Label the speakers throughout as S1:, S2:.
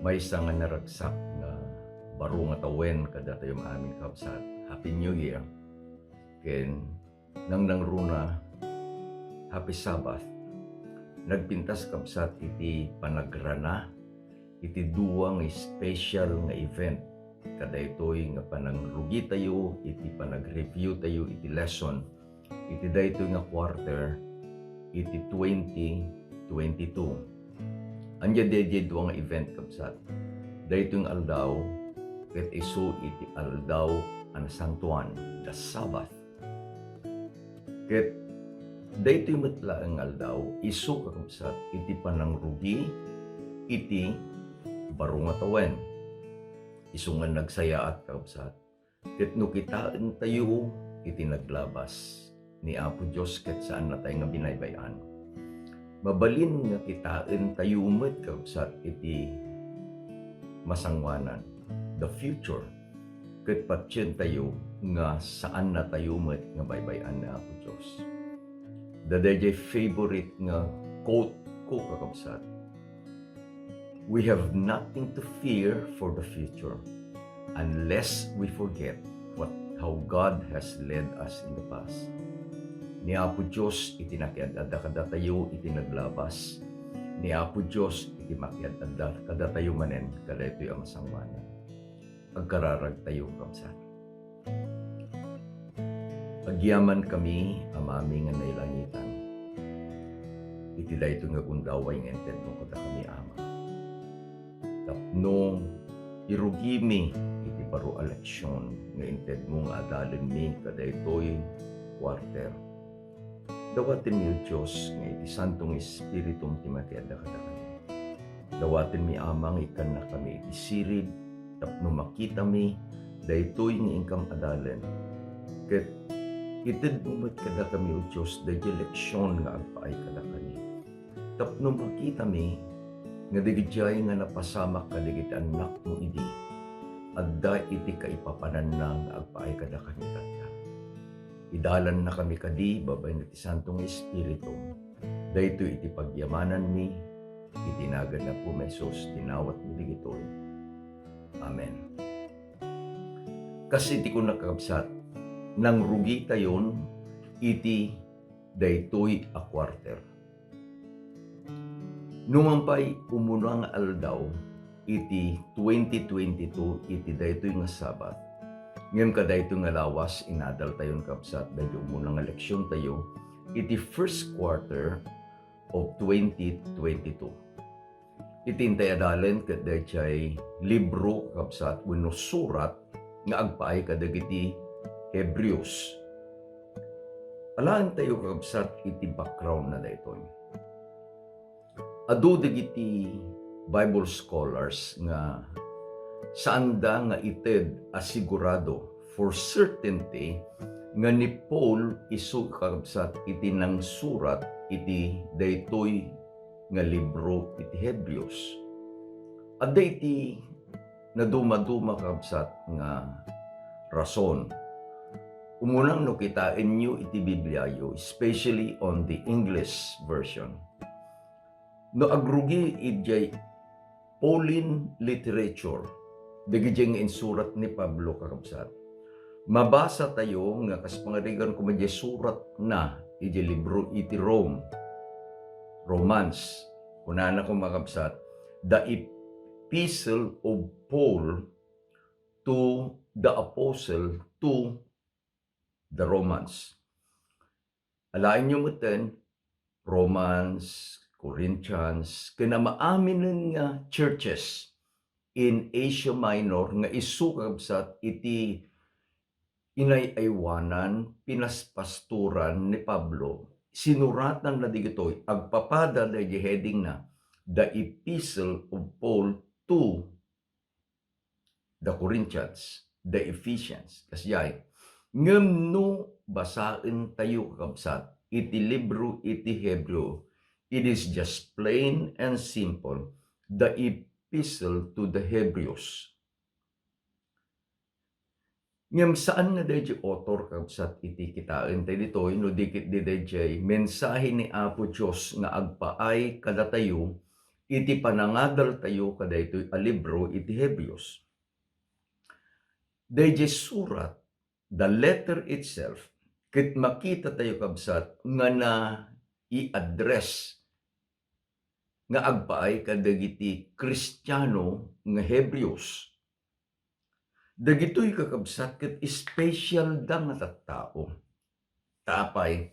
S1: Maysa nga naragsak nga baro nga tawen kada tayo maamin kabsat. Happy New Year. Ken nang runa Happy Sabbath. Nagpintas kabsat iti panagrana iti duwa nga special nga event. Kada ito'y nga panangrugi tayo, iti panag-review tayo, iti lesson. Iti daytoy nga quarter, iti 2022. Anya DJ duwa nga event kabsat. Daytoy nga aldaw, ket isu iti aldaw ang Santuan, the Sabbath. Ket daytoy metla ang aldaw, isu kakabsat, iti panangrugi, iti baro nga tawen. Isu nga nagsayaat kakabsat. Ket no kitaan tayo, iti naglabas ni Apo Diyos ket saan na tayo nga binaybayan. Mabalin nga kitaan tayo met kakabsat, iti masangwanan, the future. Ket patyen tayo nga saan na tayo met nga baybayan ni Apo Diyos. Dadayjay favorite nga quote ko kakabsat. We have nothing to fear for the future unless we forget how God has led us in the past. Ni Apo Diyos iti nakiadada kada tayo iti naglabas. Ni Apo Diyos iti makiadada kada tayo manen kada ito'y ang masangwanan. Agkararag tayo kakabsat. Agyaman kami amami nga nailangitan. Iti dayto nga kundaway nga ented mo kada kami ama. Tapno irugi mi iti baro eleksyon nga ented mo nga adalen mi kada ito'y quarter. Dawatin mi Diyos nga iti Santong Espiritum ti makiada kada kami. Dawatin mi amang ikan na kami iti sirib tapno makita mi daytoy nga ingkang adalen. Ket ited umat kada kami o Diyos dahil leksyon nga agpaay kada kami. Tapno makita mi nga digidjay nga napasamak kadigit anak mo idi. Adda iti kaipapanan na nga agpaay kada kami kata. Idalan na kami kadi babay na ti Santong Espiritu. Dahito iti pagyamanan mi, itinagan na po mesos tinawat mo digitoy. Amen. Kasi iti ko nakakabsat, nang rugi tayon iti daytoy a quarter. Numampay umunang aldaw iti 2022 iti daytoy nga Sabat. Ngem kadaytoy nga lawas inadal tayon kabsat daytoy umunang eleksyon tayo iti first quarter of 2022. Iti intay adalen ket dayjay libro kabsat wenno surat nga agpaay kadagiti Hebrews. Alaan tayo kakabsat iti background na daytoy. Adu digiti Bible scholars nga saanda nga ited asigurado for certainty nga ni Paul isu kakabsat iti nang surat iti daytoy nga libro iti Hebrews. Adda iti naduma-duma kakabsat nga rason. Umunang no kitain nyo iti Bibliayo, especially on the English version. No agrugi ijay Pauline literature, dagijay nga insurat ni Pablo kakabsat. Mabasa tayo nga kas pangarigan ko madya surat na ijay libro iti Rome, Romans. Kunana ko makabsat, the epistle of Paul to the apostle to the Romans. Alain nyo muten, Romans, Corinthians, kinamaamin nga churches in Asia Minor nga isukabsat iti inayaywanan, pinaspasturan ni Pablo. Sinuratan na digitoy, agpapada na heading na, the epistle of Paul to the Corinthians, the Ephesians. Kasyay, ngem no basain tayo kakabsat, iti libro iti Hebrew, it is just plain and simple, the epistle to the Hebrews. Ngem saan nga dayjay author kakabsat iti kitain tayo ditoy, no dikit di dayjay mensahe ni Apo Diyos nga agpaay kada tayo, iti panangadal tayo kada ito'y alibro iti Hebrios. Dayjay surat, the letter itself, ket makita tayo kabsat nga na i-address nga agpaay kadagiti Kristiyano nga Hebrews. Dagitoy kakabsat ket special da nga tattao. Tapay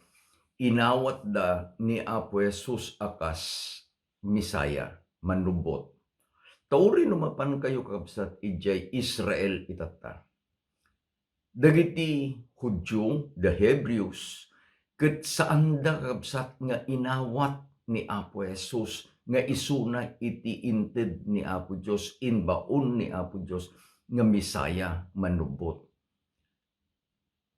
S1: inawat da ni Apo Jesus akas Misaya manlubot. Tauri numapan kayo kakabsat ijay Israel itata. Dagiti Hudyo, the Hebrews, ket saan da kakabsat nga inawat ni Apo Jesus nga isuna iti inted ni Apo Dios, inbaon ni Apo Dios nga Misaya manubot.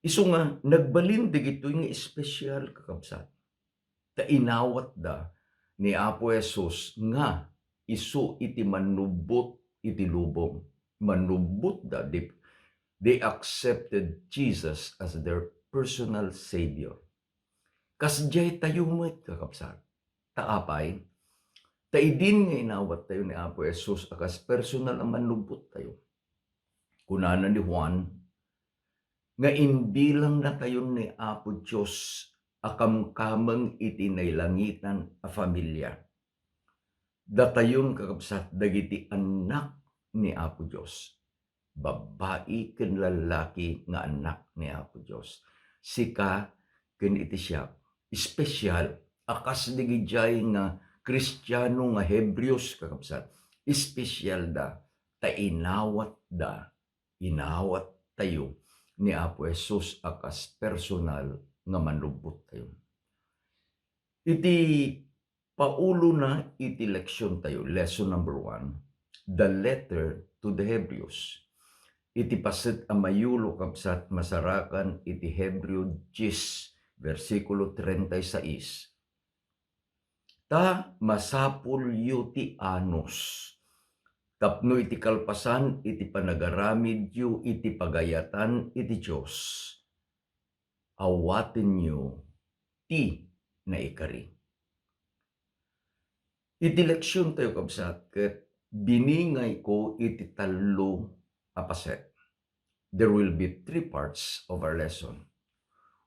S1: Isu nga nagbalin digitoy nga espesyal kakabsat. Ta inawat da ni Apo Jesus nga isu iti manubot iti lubong. Manubot da they accepted Jesus as their personal Savior. Kasjay tayo met kakabsat. Taapay, taidin nga inawat tayo ni Apo Jesus akas personal ang manubot tayo. Kunana ni Juan, nga inbilang na tayo ni Apo Diyos akamkamang iti nailangitan a familia. Datayon kakabsat dagiti anak ni Apo Diyos. Babae ken lalaki nga anak ni Apo Diyos. Sika ken iti siya. Espesyal. Akas digijay nga Kristiyano nga Hebrews kakabsat. Espesyal da. Ta inawat da. Inawat tayo ni Apo Jesus akas personal nga manlubot tayo. Iti paulo na iti leksyon tayo. Lesson number 1. The letter to the Hebrews. Iti paset a mayulo kabsat masarakan iti Hebreo 10, versikulo 36. Ta masapul yu ti anos. Tapno iti kalpasan iti panagaramid yu iti pagayatan iti Diyos. Awatin yu ti na ikari. Iti leksyon tayo kabsat ket biningay ko iti talo apaset. There will be 3 parts of our lesson.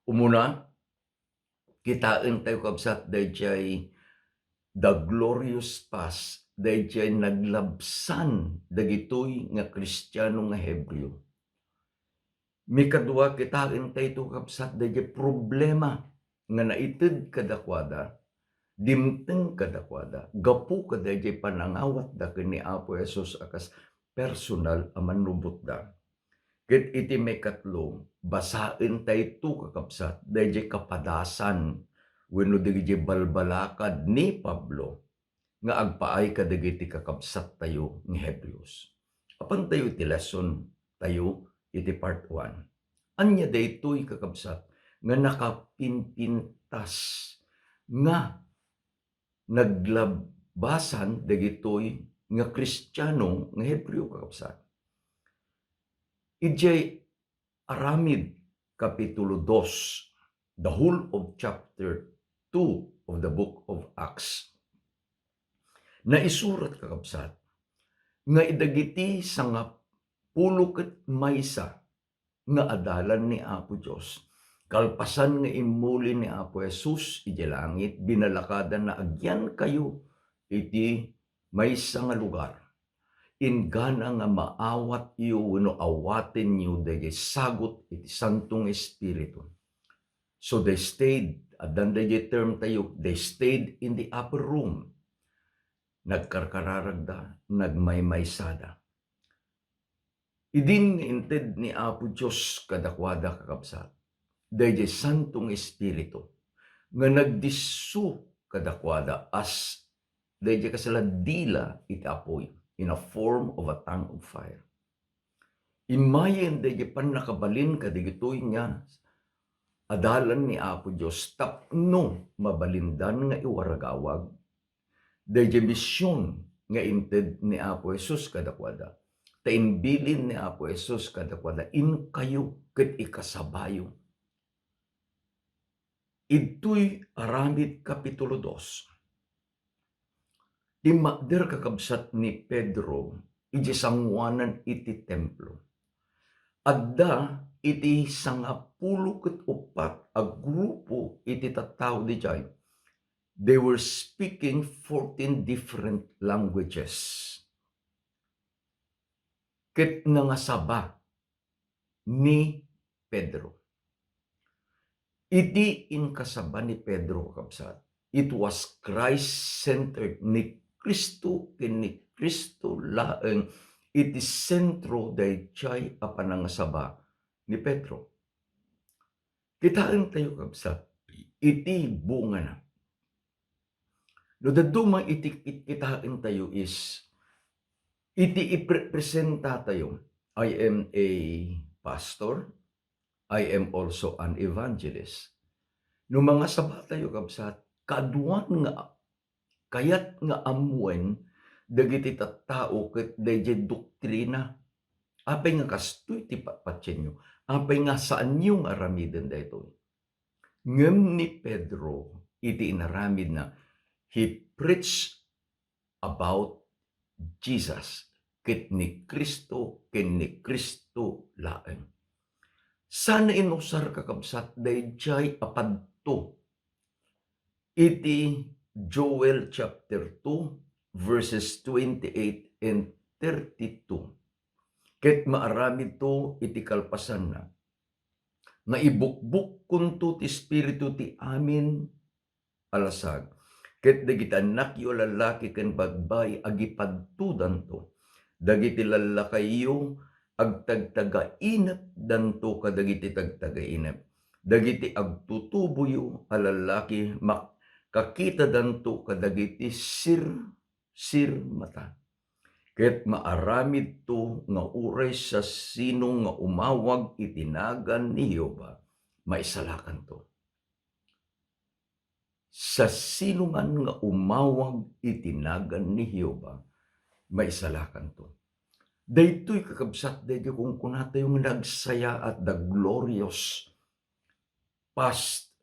S1: Umuna, kitain tayo kabsat dayjay the glorious past, dayjay naglabsan dagitoy nga Kristiyano nga Hebreo. Mikadua, kitain tayo kabsat dayjay problema nga naited kadakwada, dimteng kadakwada, gapu kadayjay panangawat da ken ni Apo Jesus akas personal a manlubot da. Ket iti may katlo, basain tayo kakabsat, dayjay kapadasan, wenno digiti balbalakad ni Pablo, nga agpaay kadagiti kakabsat tayo ni Hebrews. Apan tayo iti lesson tayo iti part 1. Anya daytoy kakabsat, nga nakapinpintas, nga naglabasan dagitoy nga Kristiyano nga Hebreo kakabsat. Ijay Aramid Kapitulo 2, the whole of chapter 2 of the book of Acts. Na isurat kakabsat, nga idagiti sanga pulo ket maysa nga adalan ni Apo Dios. Kalpasan nga imuli ni Apo Jesus iti langit, binalakadan na agyan kayo iti maysa nga lugar. Ingana nga maawat yu wenno awaten yu dayjay sagot iti Santong Espiritu. So they stayed, adan dayjay term tayo, they stayed in the upper room. Nagkarkararagda, nagmaymaysada. Idin inted ni Apo Dios kadakwada kakabsat, dayjay Santong Espiritu nga nagdisu kadakwada as dayjay kasaladila iti apoy in a form of a tongue of fire. Imayen dayjay panakabalin kadigitoy nga adalan ni Apo Dios tapno mabalindan nga iwaragawag dayjay misyon nga inted ni Apo Jesus kadakwada. Tainbilin ni Apo Jesus kadakwada in kayo ket ikasabayo. Ito'y Aramid Kapitulo 2. Ti makder kakabsat ni Pedro, iti sangwanan iti templo. Adda iti 54 a grupo iti tattao dijay. They were speaking 14 different languages. Ket nangasaba ni Pedro. Iti inkasaba ni Pedro kakabsat. It was Christ-centered. Ni Kristo ken ni Kristo laeng iti sentro dayjay a panangasaba ni Pedro. Kitaan tayo kabsat, iti bunga na. No daduma iti kitaan tayo is, iti ipresenta tayo, I am a pastor, I am also an evangelist. No mga saba tayo kabsat, kaduan nga, kayat nga amuen, dagiti tattao ket dayjay doktrina, apay nga kastoy ti patpatyenyo, apay nga saan yung aramiden daytoy. Ngem ni Pedro, iti inaramid na, he preached about Jesus, ket ni Kristo, ken ni Kristo laeng. Sana inusar kakabsat, dayjay apadto, iti Joel chapter 2, verses 28 and 32. Ket maaramid to iti kalpasan na, nga ibukbuk kunto ti espiritu ti amin alasag. Ket dagiti anak yo lalaki ken bagbay agipadtudan to. Dagiti lalakayo agtagtagainep danto kadagiti tagtagainep. Dagiti agtutuboyo a lalaki kakita danto kadagiti sir mata. Ket maaramid to nga uray sa sino nga umawag itinagan ni Jehova, maisalakan to. Sa sino man nga umawag itinagan ni Jehova, maisalakan to. Daytoy kakabsat, daytoy kung kunata yung nagsaya at the glorious past,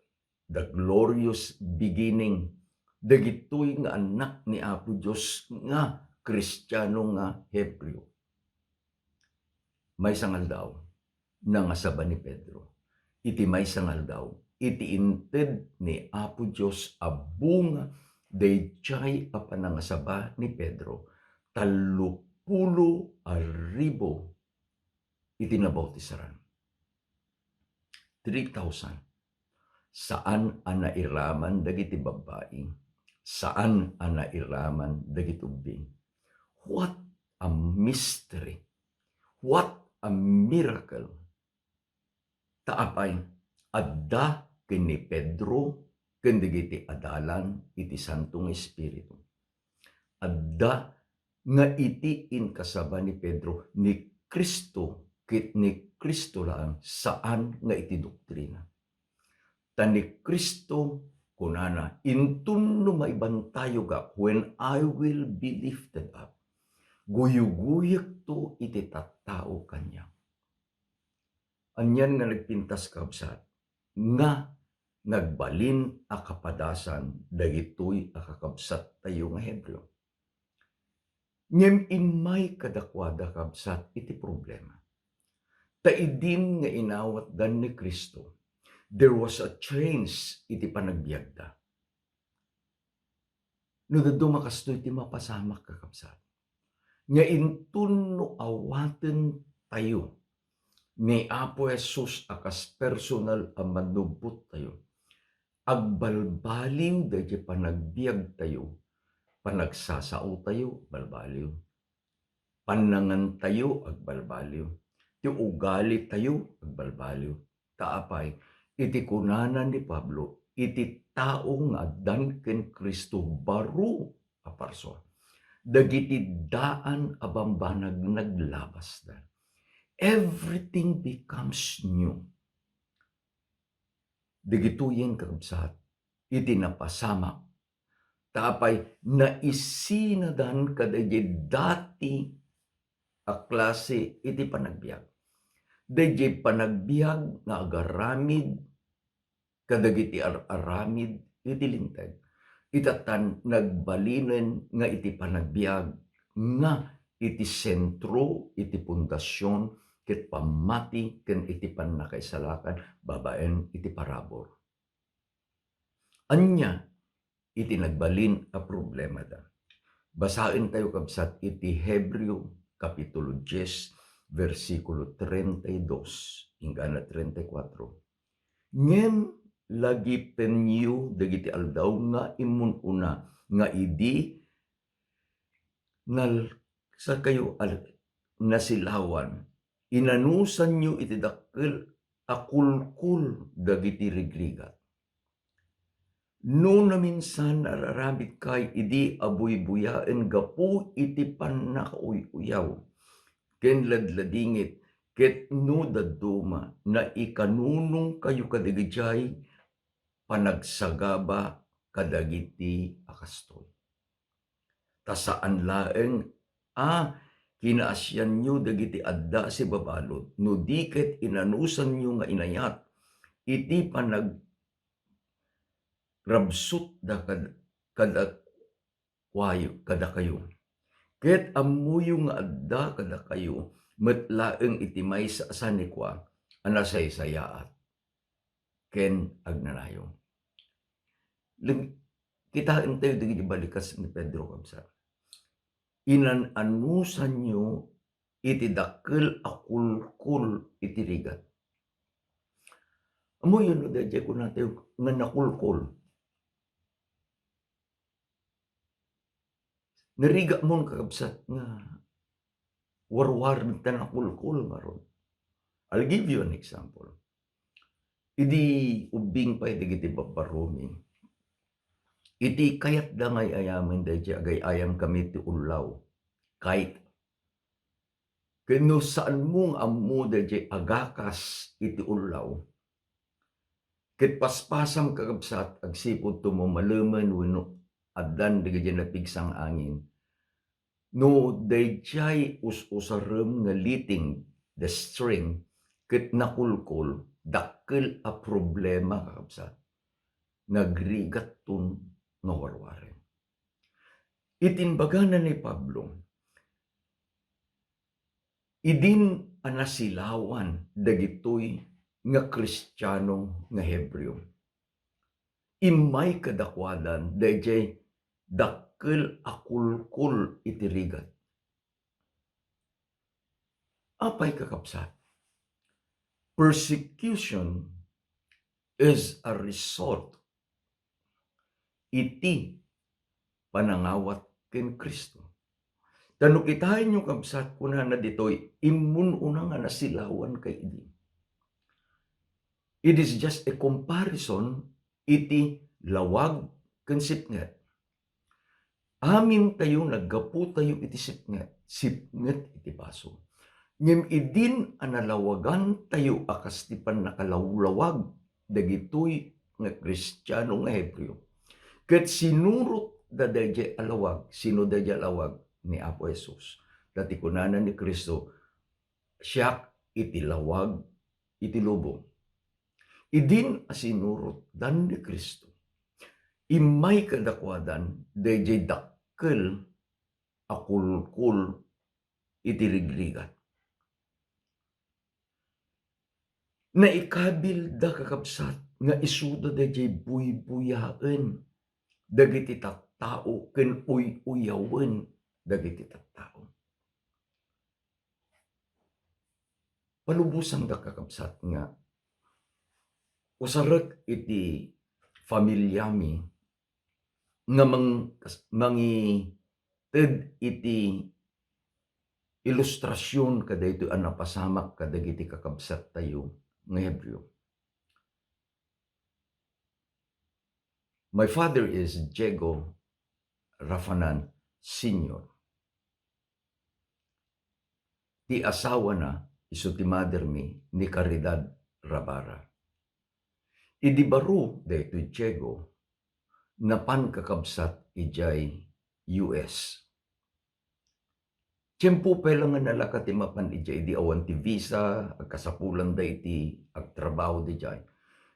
S1: the glorious beginning, dagitoy nga anak ni Apo Diyos nga Kristiyano nga Hebreo. May sangal daw, nangasaba ni Pedro. Iti may sangal daw, iti inted ni Apo Diyos abunga dayjay a panangasaba ni Pedro. 30,000 iti nabautisaran. 3,000. Saan ang nairaman dagiti babae? Saan ang nairaman dagiti ubing? What a mystery! What a miracle! Taapay, adda ken ni Pedro ken dagiti adalan iti Santong Espiritu. Adda nga iti inkasaba ni Pedro ni Kristo ket ni Kristo lang saan nga iti doktrina. Tan ni Kristo kunana, intun no maibantayo ka, when I will be lifted up, guyuguyek to iti tattao kanya. Anyan nga nagpintas kabsat, nga nagbalin a kapadasan, dagitoy a kakabsat tayo nga Hebreo. Ngem imay kadakwada kabsat iti problema. Taidin nga inawat dan ni Kristo, there was a change iti panagbiagda. No daduma kastoy iti mapasamak kakabsat. Nga intun no awaten tayo ni Apo Jesus akas personal a manubot tayo. Agbalbaliw dayjay panagbiag tayo. Panagsasao tayo, balbaliw. Panangan tayo, agbalbaliw. Ti ugali tayo, agbalbaliw. Taapay, iti kunanan ni Pablo, iti tao nga addan ken Kristo baro a parso. Dagiti daan abambanag naglabas da. Everything becomes new. Dagitoyen kakabsat, iti napasamak. Tapay naisinadan kadagiti dati a klase iti panagbiag. Dayjay panagbiag nga agaramid kadagiti aramid iti linteg. itatan nagbalinen nga iti panagbiag nga iti sentro iti pundasyon ket pamati ken iti pannakaisalakan babaen iti parabor. Anya iti nagbalin a problema da. Basaen tayo kabsat iti Hebreo Kapitulo 10 versikulo 32 hingga 34. Ngem lagi penyu dagiti aldaw nga imun una nga idi nal sa kayo nasilawan inanusan nyo iti dakkel akulkul dagiti rigrigat. No na minsan nararamid kay idi abuy-buyaen gapu iti pannakauyaw ken ladladingit ket no daduma na ikanunong kayo kadigijay panagsagaba kadagiti akastoy. Tasaan laeng kinaasyan nyo dagiti adda si babalot no diket inanusan nyo nga inayat iti rabsut da kada kayo. Ket amuyo nga adda kada kayo metlaeng iti maysa sanikwa anasaysayaat ken agnanayo. Kita tayo dagiti balikas ni Pedro kabsa. Inananusan nyo iti dakkel akulkul iti rigat. Amuyo no dadya ko natin nga nakulkul. Nariga mo kakabsat nga warwar ta nakulkul maron. I'll give you an example. Idi ubing pay dagiti babarumi. Iti kayat dangay ayamin dadya agay ayam kami ti ulaw. Kahit kano saan mong amu dadya agakas iti ulaw. Ket paspasam kakabsat agsipod to mo malaman wenno addan digiti napigsang angin. No dayjay us-usarem nga liting the string ket nakulkol dakkel a problema kakabsat. Nagrigat ton nga warwaren. Itinbagana ni Pablo idin anasilawan dagitoy nga Kristiyano nga Hebreo. Imay kadakwadan dayjay dakkel akulkul iti rigat. Apay kakabsat? Persecution is a result iti panangawat ken Kristo. Tano kitahin nyo kabsat kuna na ditoy imun una nga nasilawan kay idi. It is just a comparison iti lawag ken sipnget. Amin tayo naggapu tayo iti sipnget iti baso. Ngem idin analawagan tayo akas ti nakalawlawag dagitoy nga Kristiyano nga Hebreo. Ket sinurot da dadya alawag, sino dadya alawag ni Apo Jesus. Dati kunanan ni Kristo, siya iti lawag, iti lubong. Idin asinurot dan ni Kristo. Imay kadakwadan, dadya dakkel akulkul iti rigrigat. Naikabil da kakabsat nga isuda dadya buy-buyaen dagiti tattao ken uy-uyawen dagiti tattao. Palubusan da kakabsat nga usarek iti familyami nga mangited iti ilustrasyon kadaytoy a napasamak kadagiti kakabsat tayo nga Hebreo. My father is Diego Rafanan Sr. Ti asawa na iso ti mother mi ni Caridad Rabara. Idi baro daytoy Diego napan kakabsat ijay US. Tiyempo pa lang nga nalakat ti mapan ijay di awan ti visa agkasapulan da iti agtrabaho di jay.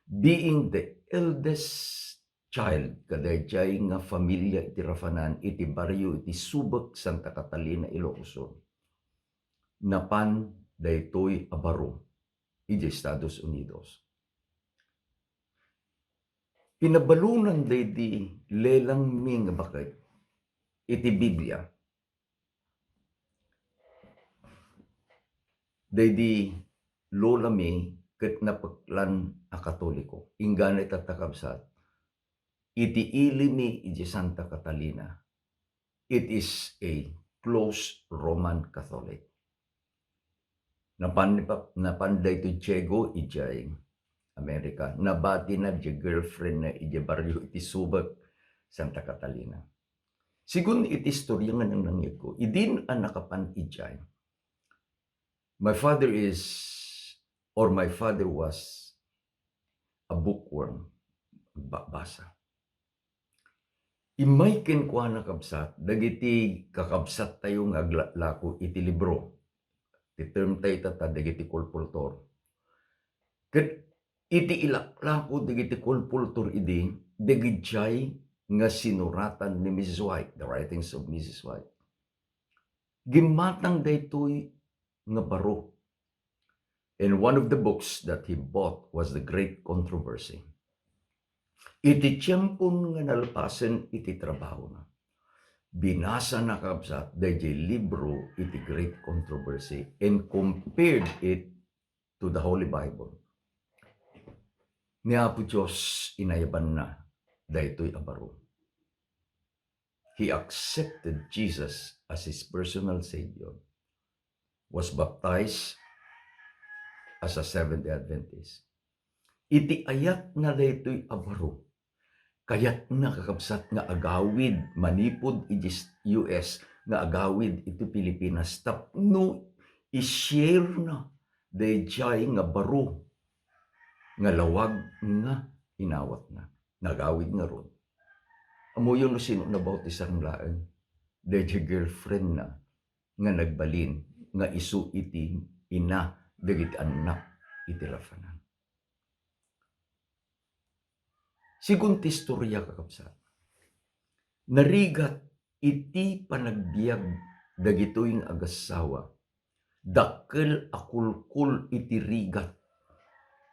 S1: Being the eldest child kadayjay nga familia iti Rafanan iti baryo iti Subec, Santa Catalina, Ilocos. Napan daytoy a baro iti Estados Unidos. Pinabalunan daydi lelang mi nga bakit iti Biblia. Daydi lola mi ket napaklan a Katoliko. Inggan ita takabsat. Iti ili mi iti Santa Catalina. It is a close Roman Catholic. Napanday to Diego ijay Amerika. Nabati na di girlfriend na iti baryo iti Subec, Santa Catalina. Sigun iti istorya nga nang nangyay ko, idin ang nakapan ijay. My father was a bookworm. Basa. Imay kenkwa na kabsat, dagiti kakabsat tayo nga lako iti libro. Ti term tayo tata, dagiti kulpultor. Ket iti ilaklako dagiti kulpultor idi, dagiti nga sinuratan ni Mrs. White, the writings of Mrs. White. Gimatang daytoy nga baro. And one of the books that he bought was The Great Controversy. Iti tiyempon nga nalpasen iti trabaho na. Binasa na kabsat dayjay libro iti Great Controversy and compared it to the Holy Bible. Ni Apo Diyos inayaban na daytoy a baro. He accepted Jesus as his personal Savior, was baptized as a Seventh-day Adventist. Iti ayat na daytoy a baro. Kayat na kakabsat nga agawid manipod iti US nga agawid iti Pilipinas tapno i-share na dayjay nga baro nga lawag nga inawat na nagawid nga ron. Amuyon no sino na bautisang laeng dayjay girlfriend na nga nagbalin nga isu iti ina dagiti anak iti Rafanan. Sigun ti istorya kakabsat. Narigat iti panagbiag dagitoy nga agasawa. Dakkel akulkul iti rigat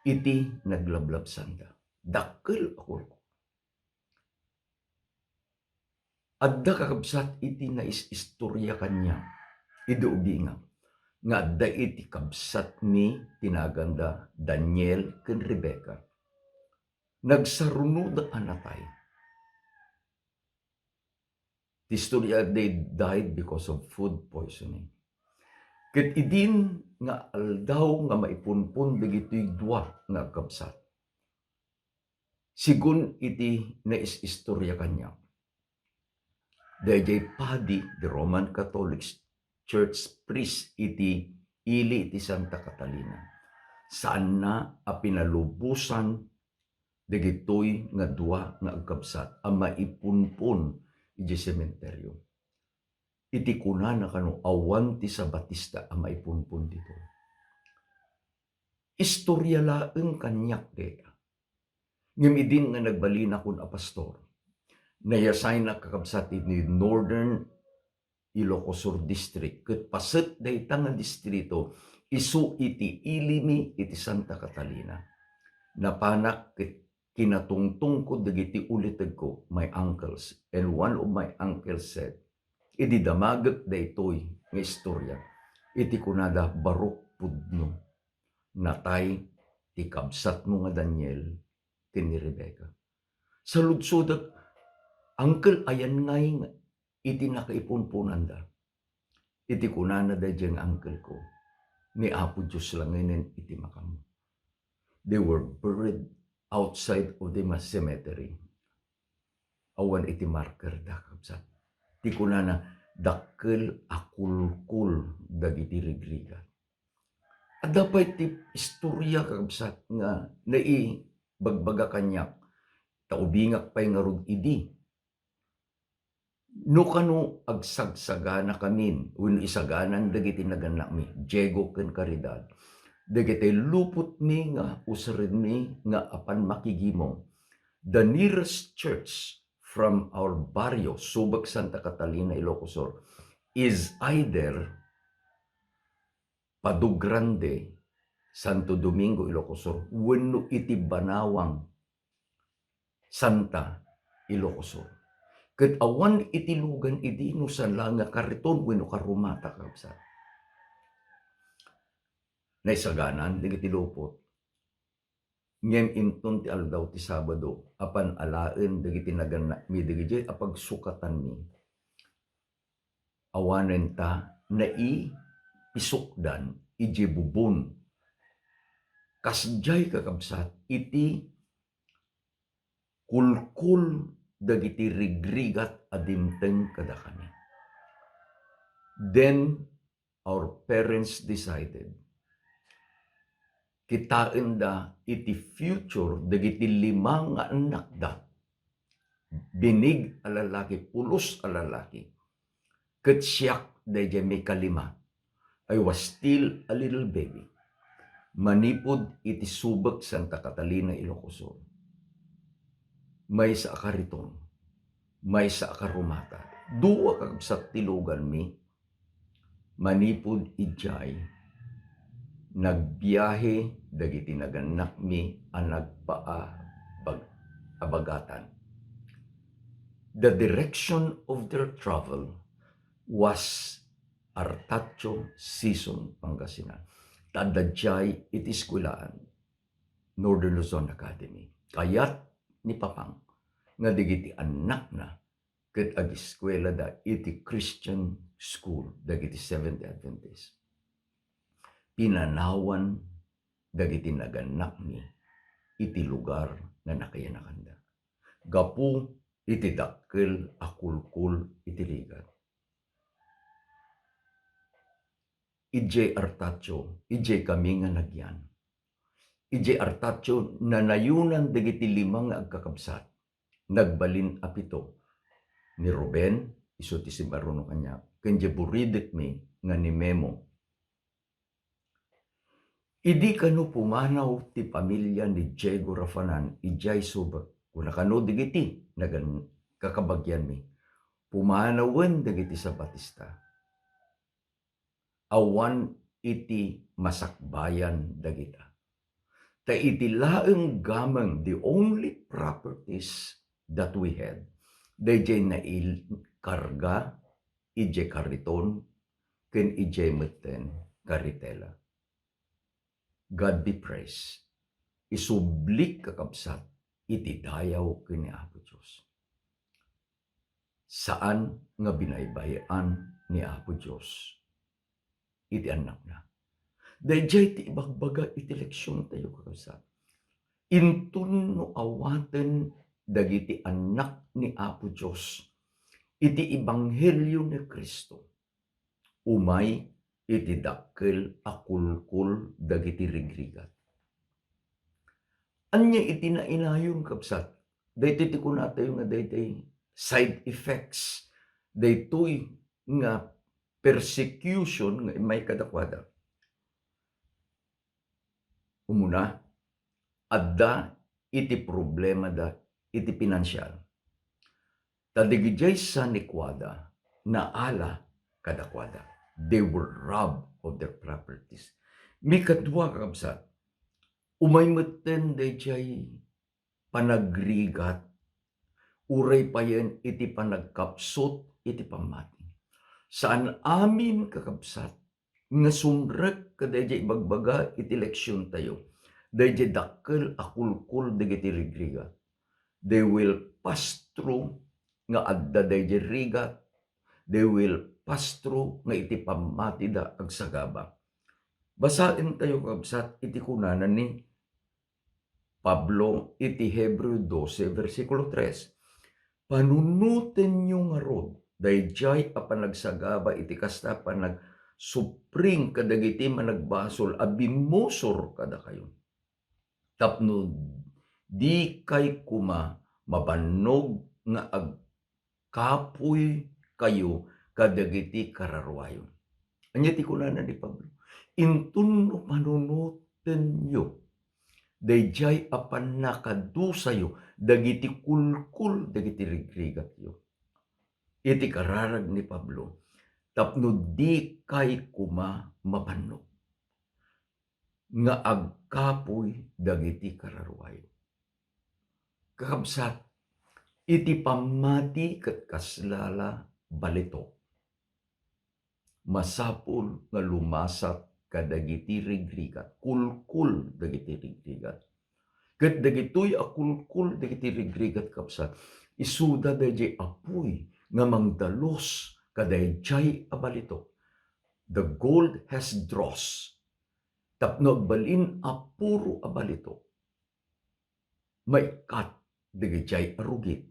S1: iti naglablab sanda. Dakkel akulkul. Adda kakabsat iti istorya kanya. Iduubi nga adda iti kabsat ni tinaganda Daniel ken Rebecca. Nagsarunod anatay. The story they died because of food poisoning. Ket idin nga aldaw nga maipunpun dagitoy dua nga kabsat. Sigun iti naistorya kanya. Dayjay padi the Roman Catholic Church priest iti ili iti Santa Catalina. Saan na a pinalubusan dagitoy nga dua nga agkabsat ang maipunpon iti sementeryo. Iti kuna na kano awan ti sa Batista ang maipunpon dito. Istorya laeng kanyak de. Ngimidin nga nagbalina kun a pastor. Nayasay na kakabsat iti Northern Ilocos Sur District. Ket paset dayta nga distrito isu iti ilimi iti Santa Catalina. Napanak ket kinatungtong ko dagiti ulited ko, my uncles. And one of my uncles said, iti damagat daytoy nga istorya. Iti kunada barok pudno. Natay ti kabsat mo nga Daniel ken ni Rebecca. Sa lugsudat, uncle ayan ngay iti nakaipunpunan da. Iti kunana da diyang uncle ko. Ni Apo Diyos lang ngayon iti makamo. They were buried outside of the cemetery. Awan iti marker da kabsat. Ti kunana dakkel akulkul dagiti rigriga. At dapat ti istorya kabsat nga naibagbaga kanyak taubingak pay nga rod idi. No kano agsagsagana kamin when isaganan dagiti naganak mi Diego ken Caridad. Dagiti lupot mi nga usred mi nga apan makigimo The nearest church from our barrio, Subic, Santa Catalina, Ilocos Sur, is either Padugrande, Santo Domingo, Ilocos Sur, wenno iti Banawang, Santa, Ilocos Sur. Ket awan iti lugan idi no sanla nga kariton wenno karumata kabsat. Naisaganan digiti lupot. Ngem inton ti aldaw ti Sabado apan alaen dagiti naganna mi digiti apag sukatan mi. Awanen ta nai pisukdan ije bubon. Kasjay kakabsat iti kulkul dagiti rigrigat adimteng kadakami. Then our parents decided kitain da iti future dagiti 5 nga anak da. Binig a lalaki, pulos a lalaki. Ket siyak dayjay may kalima. I was still a little baby. Manipod iti Subic, Santa Catalina, Ilocos Sur. May sa akariton, may sa akarumata. Duwa kakabsat tilugan mi, manipod ijay, nagbiyahe dagiti naganak mi ang abagatan. The direction of their travel was Artacho Season, Pangasinan. Tadadjay iti eskwelahan, Northern Luzon Academy. Kayat ni Papang nga digiti anak na ket ag-eskwela da iti Christian School dagiti Seventh Adventist. Pinanawan dagiti naganak ni iti lugar nga nakayanakanda. Gapu iti dakkel akulkul iti ligat. Ije Artacho, ije kami nga nagyan. Ije Artacho nanayunan dagiti 5 nga agkakabsat. Nagbalin apito ni Ruben, iso ti si Baruno kanya, kanje buridet mi nga ni Memo. Idi kano pumanaw ti pamilya ni Diego Rafanan, ijay Subic, kuna kano digiti, nagan kakabagyan mi. Pumanawen dagiti sa Batista. Awan iti masakbayan dagita. Ta iti laeng gamang the only properties that we had. Dayjay na karga, ije kariton, ken ije meten karitela. God be praised. Isublik kakabsat, iti dayaw kini Apo Diyos. Saan nga binaybayan ni Apo Diyos? Iti anak na. Dayjay ti ibagbaga iti leksyon tayo kakabsat. Intun no awaten dagiti anak ni Apo Diyos. Iti Ebanghelyo ni Kristo. Umay iti dakkel akulkul dagiti rigrigat. Anya iti nainayon kabsat. Daytoy ti kunatayo nga daytoy side effects. Daytoy nga persecution nga may kadakwada. Umuna, adda iti problema da iti pinansyal. Tadigijay sa nikwada na ala kadakwada. They were robbed of their properties. May kadwa kakabsat, umaymeten dayjay panagrigat, uray pa yan iti panagkapsot, iti pamati. Saan amin kakabsat, nga sumrek kadayjay ibagbaga iti leksyon tayo, dayjay dakkel akulkul dagiti rigrigat. They will pass through nga adda dayjay rigat, they will pass through nga iti pamati da agsagaba. Basain tayo kabsat iti kunanan ni Pablo iti Hebreo 12 versikulo 3. Panunutin nyo nga rod, dayjay a panagsagaba iti kasta panagsupring kadagiti managbasol abimosor kada kayo. Tapno di kay kuma mabanog nga agkapoy kayo kadagiti kararwayon. Anya ti kunanan ni Pablo. Intun no panunutin nyo. Dayjay apan nakadusayo dagiti kulkul dagiti rigrigat yo. Iti kararag ni Pablo, tapno di kay kuma mapanno nga agkapoy dagiti kararwayo. Kakabsat, iti pamati ket kaslala balitok. Masapul nga lumasat kadagiti rigrigat, kulkul dagiti rigrigat. Ket dagitoy a kulkul dagiti rigrigat kapsat, isuda dayjay apoy nga mangdalos kadayjay a balitok. The gold has dross, tapno agbalin a puro a balitok. Maikat dagijay arugit.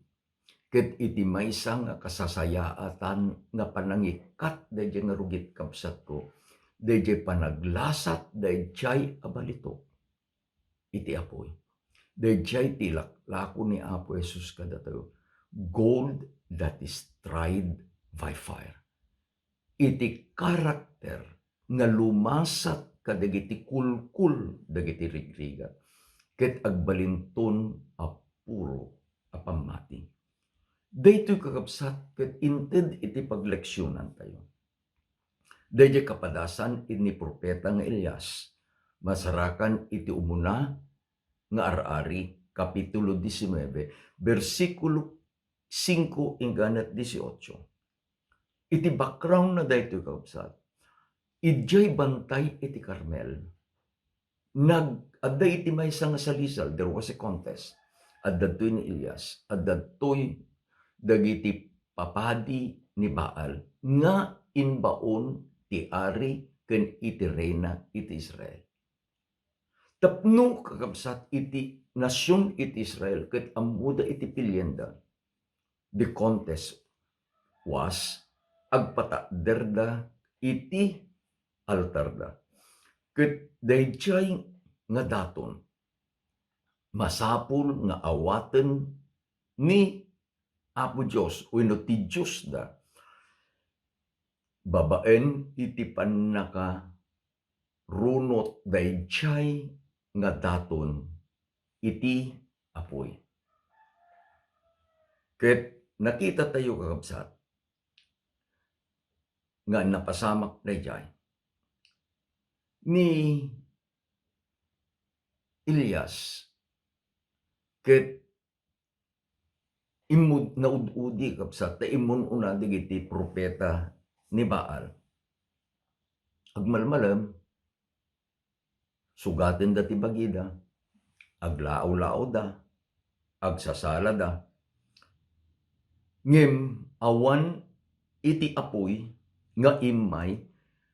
S1: Ket iti maysa nga kasasayaatan nga panangikat dayjay nga rugit kapsat ko, dayjay panaglasat dayjay a balitok. Iti apoy. Dayjay tilaklako ni Apo Jesus kadatayo, gold that is tried by fire. Iti karakter nga lumasat kadagiti kulkul dagiti rigrigat, ket agbalinton a puro a pamati. Daytoy kakabsat ket inted iti pagleksyonan tayo. Dayjay kapadasan ini propeta nga Elias, masarakan iti umuna nga ar-ari, kapitulo 19, versikulo 5 hingganat 18. Iti background na daytoy kakabsat, idjay bantay iti Carmel, adda iti maysa nga salisal, there was a contest, addatoy ni Elias, addatoy dagiti papadi ni Baal, nga inbaon ti ari ken iti reyna iti Israel. Tapno kakabsat iti nasyon iti Israel ket ammuda iti pilyenda. The contest was agpataderda iti altarda. Ket dayjay nga daton masapul nga awaten ni Apo Dios wenno ti Dios da, babaen iti pannaka runot dayjay nga daton iti apoy. Ket nakita tayo kakabsat nga napasamak dayjay ni Elias, ket imod naud-udi kapsat ta imon una digiti propeta ni Baal. Agmalmalam, sugaten da ti bagida, aglao-lao da, agsasala da. Ngem awan iti apoy nga imay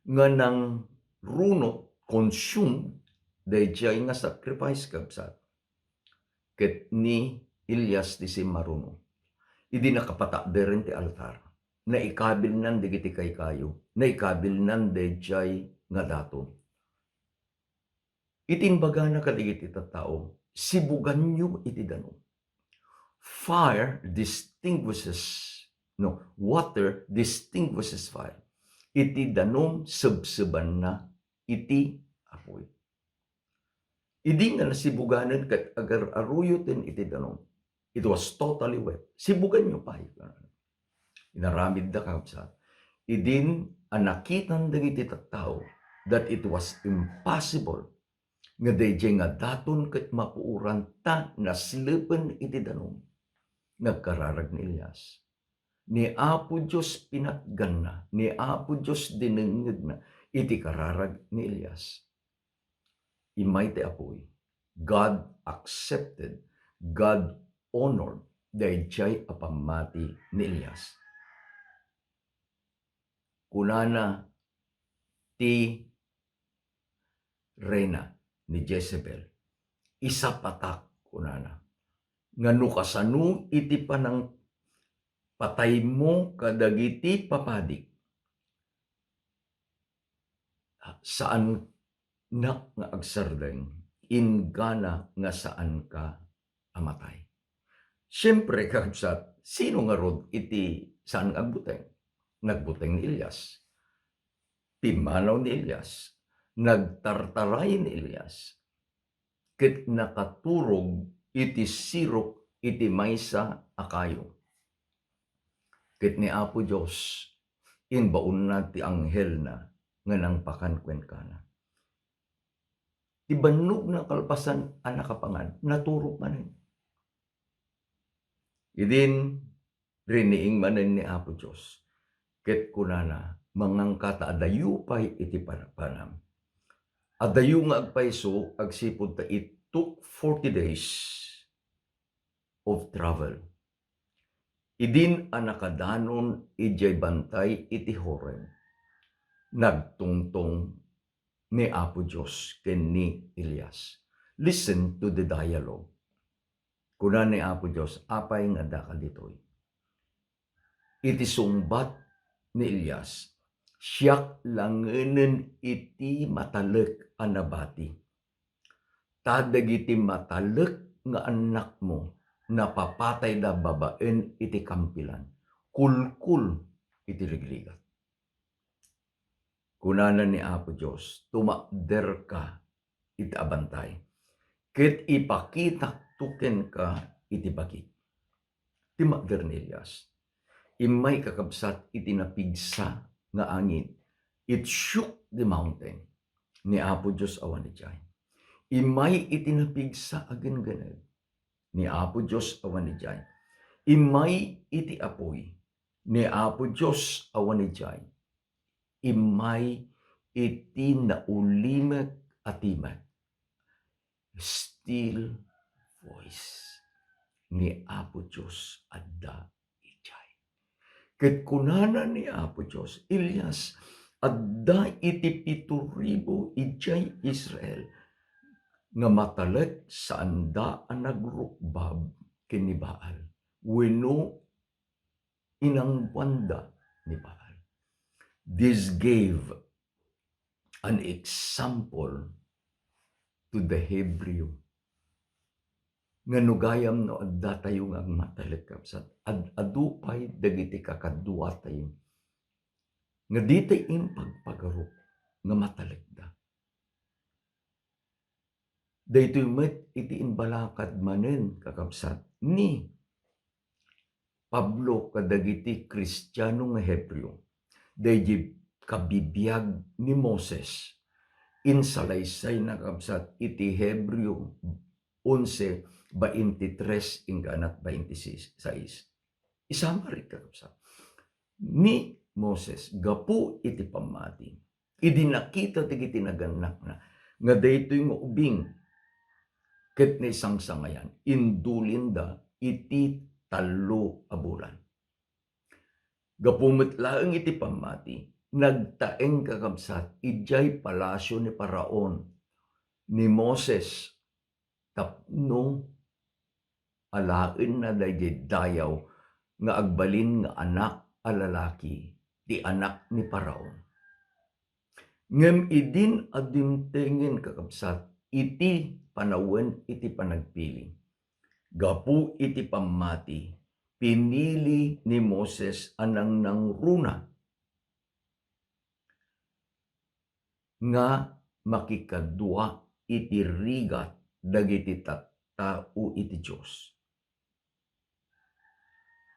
S1: nga nang runot consume dayjay nga sacrifice kapsat. Ket ni Elias ti simaruno, idi nakapatakderen ti altar, na ikabil nan digiti kaykayo, na ikabil nan dayjay nga daton. Itimbaga na kadigiti tattao, sibuganyo iti danom. Water distinguishes fire. Iti danom sebseban na iti apoy. Idi nga nasibuganan ket agar aruyutin iti danom, it was totally wet. Sibugan nyo pa. Inaramid da kapsat. Idin anakitan dagiti tattao that it was impossible nga dayjay nga daton ket mapuuran ta naslepen iti danom. Nagkararag ni Elias. Ni Apo Dios pinatgan na, ni Apo Dios dinengeg na iti kararag ni Elias. Imay ti apoy. God accepted, God honored dayjay a pamati ni Elias. Kunana ti reyna ni Jezebel, isa patak kunana, ngano kasano iti panang patay mo kadagiti papadik, saan na nga agsardeng, ingana nga saan ka amatay. Siyempre kakabsat, sino nga rod iti saan agbuteng? Nagbuteng ni Elias, timanaw ni Elias, nagtartaray ni Elias. ket nakaturog iti sirok iti maysa a kayo. Ket ni Apo Dios inbaon na ti anghel na nga nangpakankwen kana. Ti bannog na kalpasan a nakapangan naturog manen. Idin riniing manen ni Apo Dios ket kunana mangangkata adayupay iti panam. Adayu nga agpayso agsipud ta it took 40 days of travel. Idin ang nakadanon ijay bantay iti Horeb. Nagtungtong ni Apo Dios ken ni Elias. Listen to the dialogue. Kuna ni Apo Dios, apay nga daka ditoy. Iti sumbat ni Elias, siyak langenen iti matalek a nabati. Tadagiti matalek nga anak mo, napapatay da babaen iti kampilan. Kulkul iti ligligat. Kunana ni Apo Dios, tumakder ka iti abantay. Ket ipakita tuken ka iti bakit. Timakder ni Elias. Imay kakabsat iti napigsa nga angin. It shook the mountain. Ni Apo Dios awan ijay. Imay iti napigsa agin ganad. Ni Apo Dios awan ijay. Imay iti apoy. Ni Apo Dios awan ijay. Imay iti naulimek atimat. Still voice ni Apo Dios adda ijay. Ket kunana ni Apo Dios, Elias, adda iti 7,000 ijay Israel nga matalek sa anda ang nagrukbab ken ni Baal. Wenno inang wanda ni Baal. This gave an example to the Hebrew nga nugayam no adda tayo nga matalek kapsat adupay dagiti kakadua tayo nga ditay impagpagarup nga matalek da. Daytoy met iti inbalakad manen kakabsat ni Pablo kadagiti Kristiyano nga Hebreo. Daydi kabibiyag ni Moses insalaysay na kabsat iti Hebreo 11:23 ingganat 26. Isama rin kakabsat. Ni Moses gapu iti pamati. Idi nakita ti tinaganak na nga daytoy nga ubing ket ni isang sangayan indulinda iti 3 a bulan. Gapumit laeng iti pamati, nagtaeng kakabsat, ijay palasyo ni Paraon, ni Moses, tapno alaen na dayjay dayaw, nga agbalin nga anak a lalaki, di anak ni Paraon. Ngem idin adimtengen kakabsat, iti panawen iti panagpili. Gapu iti pamati, pinili ni Moses anang nangruna nga makikadua iti rigat dagiti tattao iti Dios.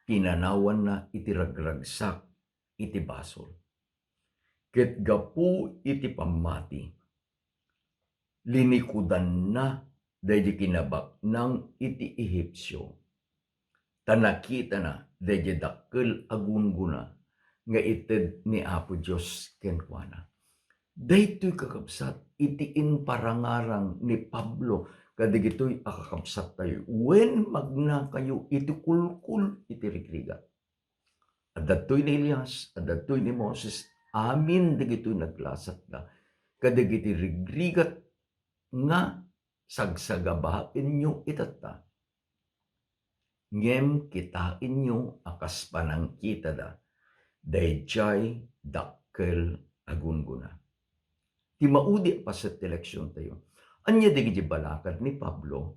S1: Pinanawan na iti ragragsak iti basol. Ket gapu iti pamati, linikudan na daydi kinabak ng iti Ehipsyo. Tanakita na daydi dakkel agunguna nga ited ni Apo Dios kenkuana. Daytoy kakabsat iti inparangarang ni Pablo kadigitoy akakabsat tayo. When magna kayo iti kulkul iti rigrigat. Adatoy ni Elias, adatoy ni Moses, amin digitoy naglasat na kadigiti rigrigat nga sagsagabain nyo itata. Ngem kitain nyo akas panang kita da, dayjay dakkel agunguna. Ti maudi pa sa eleksyon tayo. Anya digiti balakad ni Pablo,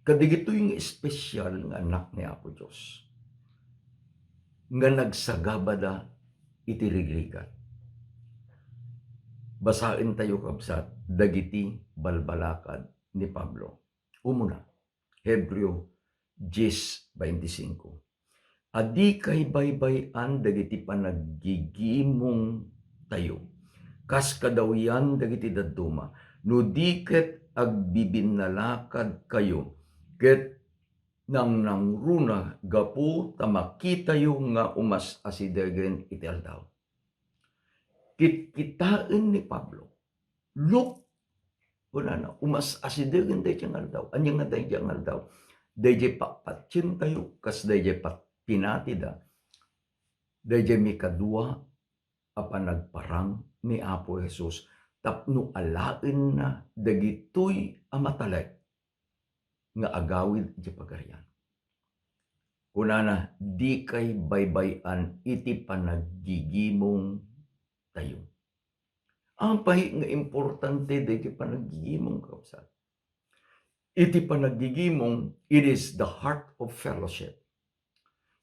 S1: kadigito yung espesyal nga anak ni Apo Dios. Nga nagsagabada iti rigrigat. Basain tayo kabsat, dagiti balbalakad ni Pablo. Umuna, Hebreo 10:25. Adi kay baybayan dagiti panaggigimong tayo. Kas kadawyan dagiti dadduma. No diket agbibinalakad kayo. Ket nang nangruna gapu tamakitayo nga umas asidegen iti aldaw. Kitkitaan ni Pablo. Look, unana, umas asidegen day tiyang aldaw. Anya nga day tiyang aldaw. Day jay pakpatsin tayo. Kas day jay pinatida. Dayjay mi kadua apan nagparang ni Apo Jesus tapno alaen na dagitoy amatalay nga agawid iti pagarian. Kunana di kay baybayan iti panaggigimong tayo. Ang pahi nga importante dayjay panaggigimong kausap. Iti panaggigimong, it is the heart of fellowship.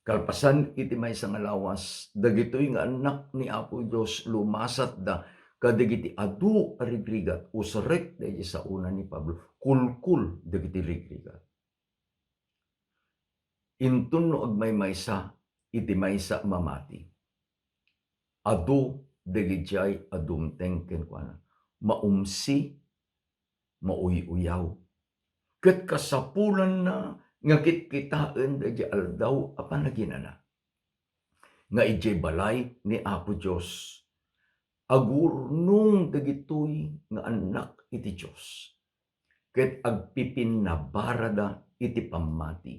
S1: Kalpasan iti maysa nga lawas, dagitoy nga anak ni Apo Dios lumasat da kadagiti adu a rigrigat usarek dayjay sa una ni Pablo kulkul dagiti rigrigat. Intun no agmaymaysa iti maysa mamati. Adu dagijay adumteng kenkwana maumsi mauy-uyaw. Ket kasapulan na nga kitkitaan dayjay aldaw a panaginana. Nga ijay balay ni Apo Dios agurnong dagitoy nga anak iti Dios. Ket agpipinabarada iti pamati.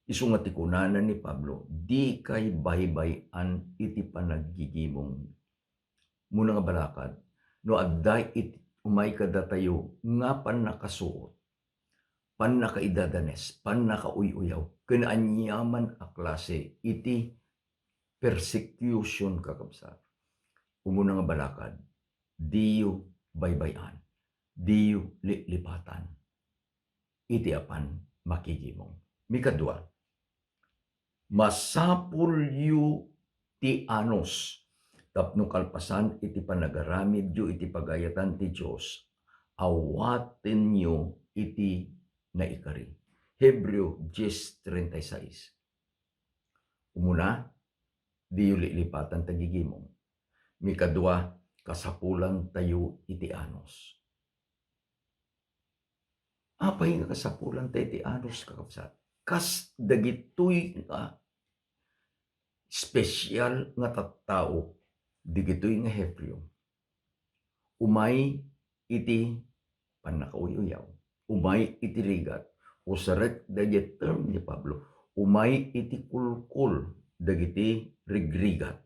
S1: Isu nga tikunanan ni Pablo, di kay baybayan iti panaggigimong. Muna nga balakad, no adday iti umay kada tayo nga panakasuot. Panakaidadanes, panakauy-uyaw, kinaanyaman a klase iti persecution kakabsat. Umuna nga balakad, diyo baybayan, diyo lipatan, iti apan makigimong. Mikadua, masapul yu ti anos, tapno kalpasan iti panagaramid yu iti pagayatan ti Diyos, awaten yu iti naikari. Hebreo 10:36. Umuna, di lipatan tagigimong. Mikadua, kasapulan tayo iti anos. Apay nga kasapulan tayo iti anos kakapsat. Kas dagitoy nga special nga tattao, digitoy nga Hebreo. Umay iti panakauyaw. Umay iti rigat, usarek dagiti term ni Pablo, umay iti kulkul dagiti rigrigat.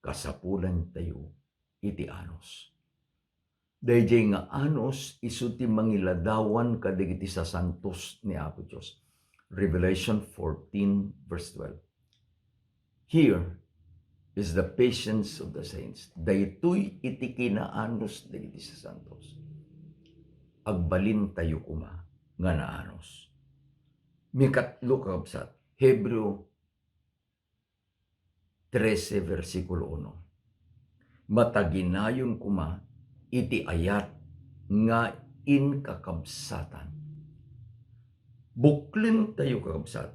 S1: Kasapulan tayo iti anos. Dayjay nga anos isu ti mangiladawan kadagiti sa santos ni Apo Dios. Revelation 14:12. Here is the patience of the saints. Daytoy iti kinaanos dagiti sa santos. Agbalin tayo kuma nga naanos. Mikatlo kakabsat, Hebreo 13:1. Mataginayon kuma iti ayat nga inkakabsatan. Buklin tayo kakabsat.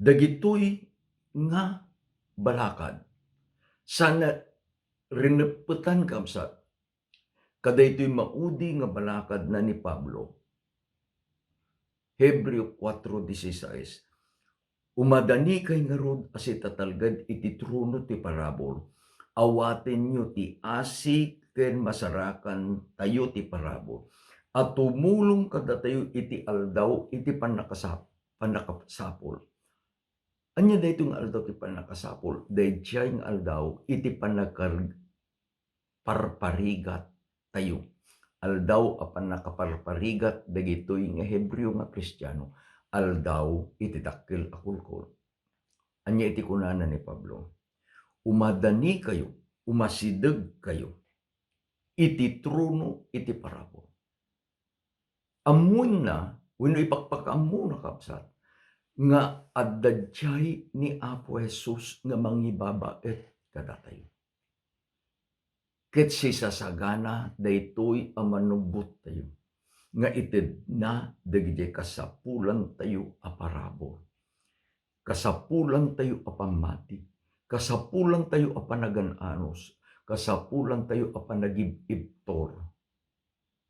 S1: Dagitoy nga balakad. Sana rinepetan kakabsat. Kada ito'y maudi nga balakad na ni Pablo. Hebreo 4:16. Umadani kay nga rod asi tatalgad iti trono ti parabol. Awaten nyo ti asik ken masarakan tayo ti parabol. At tumulong kada tayo iti aldaw iti panakasapol. Anya da itong aldaw ti panakasapol. Dayjay nga aldaw iti parparigat tayo. Aldaw apan nakaparparigat dagitoy nga Hebreo nga Kristiyano. Aldaw iti dakkel a kulkul. Anya iti kunana ni Pablo. Umadani kayo, umasideg kayo. Iti trono iti parabol. Amun na, wenno ipakpakamu na kapsat, nga addadjay ni Apo Jesus nga mangibabaet kada tayo. Ket si sasagana daytoy a manubot tayo. nga ited na dagiti kasapulan tayo a parabor. Kasapulan tayo a pamati, kasapulan tayo a panagananos, kasapulan tayo a panagibibtor.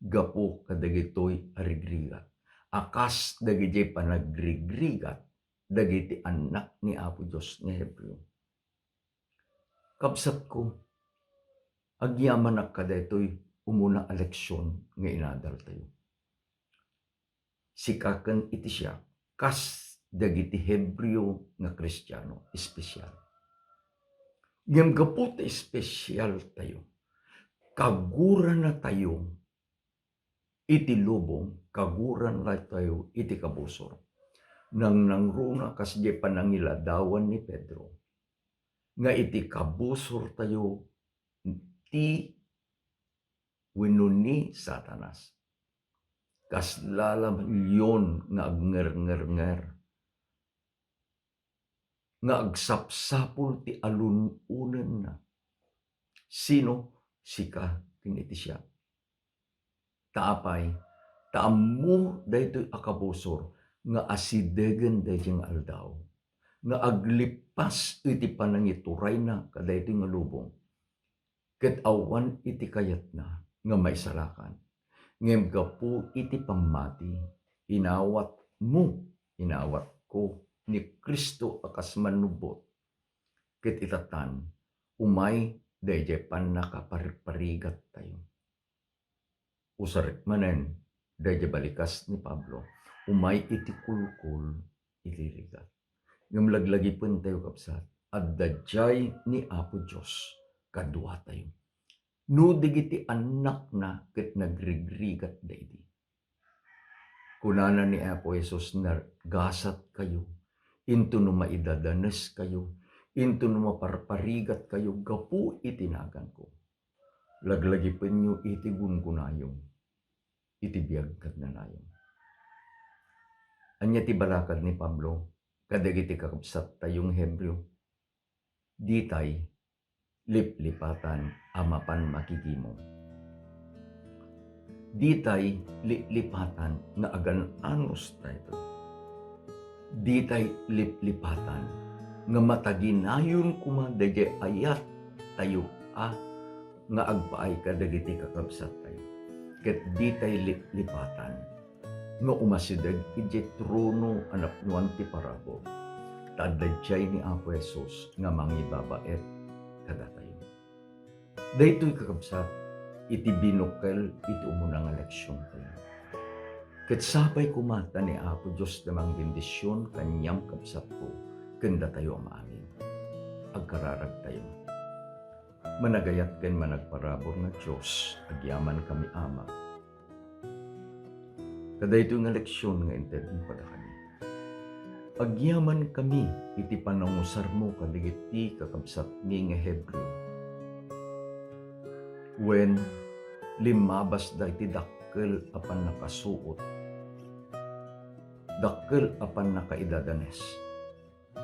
S1: Gapo kadagitoy arigrigat. Akas dagiti panagrigrigat dagiti anak ni Apo Dios nga Hebreo. Kabsat ko, agyaman na kadaytoy umuna eleksyon nga inadal tayo. Sikaken iti siya, kas dagiti Hebreo nga Kristiyano, espesyal. Ngem gapu ta espesyal tayo, kaguran na tayo iti lubong, kaguran na tayo iti kabusor. Nang nangruna kas di panangiladawan ni Pedro, nga iti kabusor tayo ti wenno ni Satanas. Kas lalam yon nga agnger-nger-nger, nga agsapsapul ti alununen na. Sino? Sika kiniti siya. Taapay, taammo daytoy akabusor, nga asidegen dayjeng aldaw, nga aglipas iti panangituray na kadaytoy nga lubong, ket awan iti kayat na nga maisalakan. Ngem gapu iti pamati, inawat mo, inawat ko ni Kristo akas manubot, ket itatan, umay dayjay pan nakapariparigat tayo. Usarik manen, dayjay balikas ni Pablo, umay iti kulkul iti rigat. Ngem laglagi pun tayo kapsat, at dayjay ni Apo Dios kadua tayo. No digiti anak na ket nagrigrigat daydi. Kunana ni Apo Jesus na gasat kayo, into no maidadanes kayo, into no maparparigat kayo, gapu itinagan ko. Laglagi penyo iti gungunayong, iti biyagkat na nayong. Anya ti balakad ni Pablo, kadagiti kakabsat tayong Hebreo, di tay liplipatan amapan makikimo. Di tay liplipatan nga agan-anos tayo. Di tay liplipatan nga mataginayon kuma dayjay ayat tayo nga agpaay kadagiti kakabsat tayo. Ket di tay liplipatan nga umasidag iti trono anak nuan ti parabo. Tadayjay ni Apo Jesus nga mangibabaet kada tayo. Daytoy kakabsat, iti binukel iti umunang eleksyon tayo. Ket sapay kumata ni Apo Dios namang bendisyon kanyam kabsat ko, kenda tayo maamin. Agkararag tayo. Managayat ken managparabor nga Dios, agyaman kami ama. Kadaytoy nga eleksyon nga inted mo pada kami. Agyaman kami iti panangusar mo kadigiti kakabsat ni nga Hebreo. When limabas da iti dakkel apan nakasuot, dakkel apan nakaidadanes.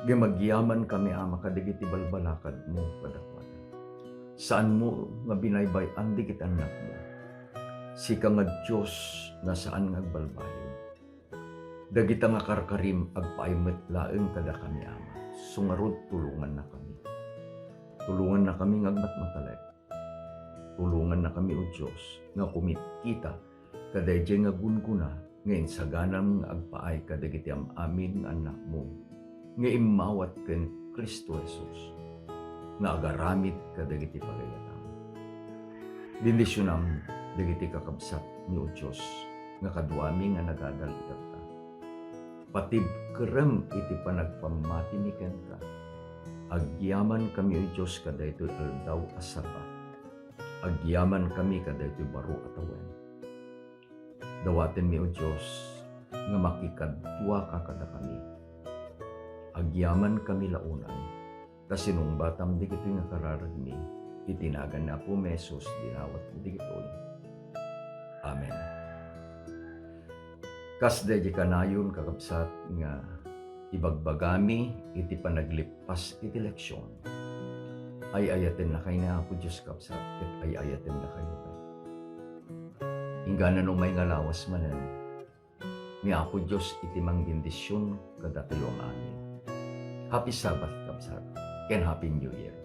S1: Gimagyaman kami ama kadigiti balbalakad mo padakwada. Saan mo nga binaybayan digit anak mo? Sika nga Diyos na saan nga agbalbayon. Dagita nga karkarim agpaaymet laeng kada kami ama. Sungarod tulungan na kami. Tulungan na kami nga agmatmatalek. Tulungan na kami o Diyos nga kumikita kadayjay nga gunguna ngayon sa ganam nga agpaay kadagiti amin nga anak mo nga imawat ken Kristo Jesus nga agaramit kadagiti pagayatan. Bendisyonam dagiti kakabsat ni o Diyos nga kaduami nga nagadal itata. Patib kerem iti panagpamati ni kenta. Agyaman kami o Diyos kadaytoy aldaw asaba. Agyaman kami kadaytoy baro atawen. Dawaten mi o Diyos nga makikadwa ka kada kami. Agyaman kami launan. Ta sinungbatam digitoy nga kararagmi itinagan na po mesos dinawat mo digitoy. Amen. Kas dayjay kanayon kakabsat nga ibagbagami iti panaglipas iti leksyon. Ay ayaten na kayo na Apo Diyos kapsat, at ay ayaten na kayo. Ingganan no may ngalawas manen. Ni ako Diyos itimang bendisyon kada kayo ang amin. Happy Sabbath, kabsat. And Happy New Year.